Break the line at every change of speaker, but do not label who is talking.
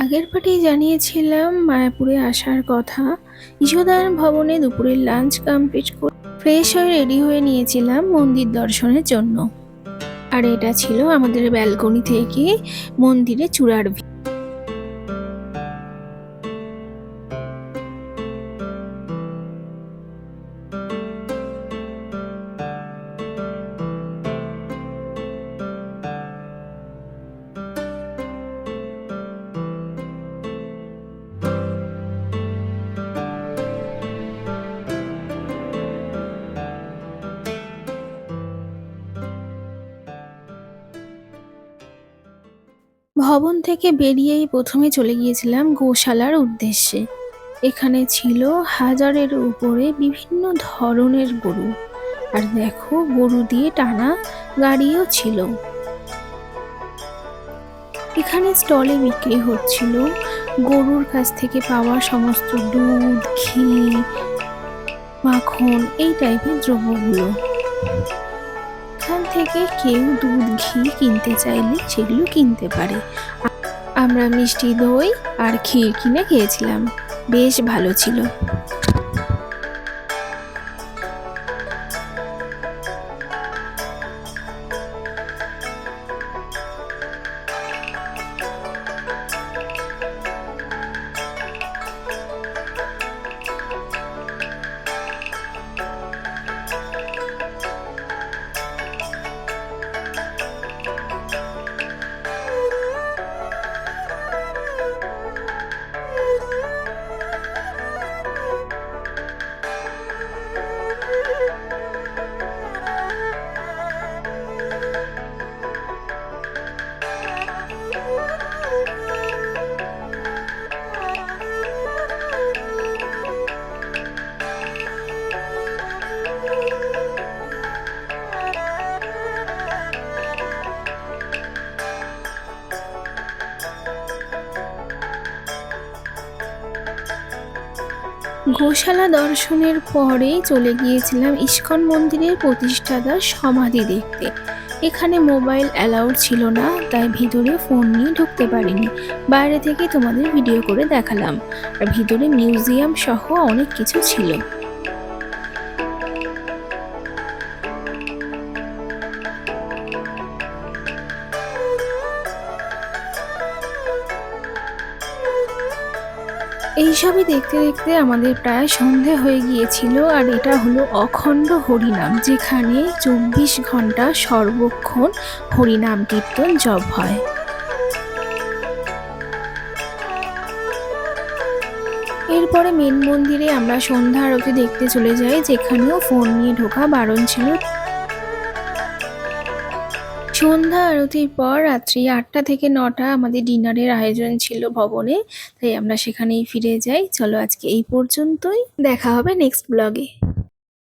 আগের পার্টি জানিয়েছিলাম মায়াপুরে আসার কথা। ঈশান ভবনে দুপুরের লাঞ্চ কমপ্লিট করে ফ্রেশ হয়ে রেডি হয়ে নিয়েছিলাম মন্দির দর্শনের জন্য। আর এটা ছিল আমাদের ব্যালকনি থেকে মন্দিরে চূড়ার ভিউ। ভবন থেকে বেরিয়েই প্রথমে চলে গিয়েছিলাম গোশালার উদ্দেশ্যে। এখানে ছিল হাজারের উপরে বিভিন্ন ধরনের গরু। আর দেখো, গরু দিয়ে টানা গাড়িও ছিল। এখানে স্টলে বিক্রি হচ্ছিল গরুর কাছ থেকে পাওয়া সমস্ত দুধ, ঘি, মাখন এই টাইপের দ্রব্যগুলো। এখান থেকে কেউ দুধ, ঘি কিনতে চাইলে সেগুলো কিনতে পারে। আমরা মিষ্টি দই আর ক্ষীর কিনে খেয়েছিলাম, বেশ ভালো ছিল। গোশালা দর্শনের পরে চলে গিয়েছিলাম ইস্কন মন্দিরের প্রতিষ্ঠাতার সমাধি দেখতে। এখানে মোবাইল অ্যালাউড ছিল না, তাই ভিতরে ফোন নিয়ে ঢুকতে পারিনি। বাইরে থেকে তোমাদের ভিডিও করে দেখালাম। আর ভিতরে মিউজিয়াম সহ অনেক কিছু ছিল। এইসবই দেখতে দেখতে আমাদের প্রায় সন্ধে হয়ে গিয়েছিল। আর এটা হলো অখণ্ড হরিনাম, যেখানে 24 ঘন্টা সর্বক্ষণ হরিনাম কীর্তন জপ হয়। এরপরে মেন মন্দিরে আমরা সন্ধ্যা আরতি দেখতে চলে যাই, যেখানেও ফোন নিয়ে ঢোকা বারণ ছিল। সন্ধ্যা আরতির পর রাত্রি 8টা থেকে 9টা আমাদের ডিনারের আয়োজন ছিল ভবনে, তাই আমরা সেখানেই ফিরে যাই। চলো আজকে এই পর্যন্তই, দেখা হবে নেক্সট ব্লগে।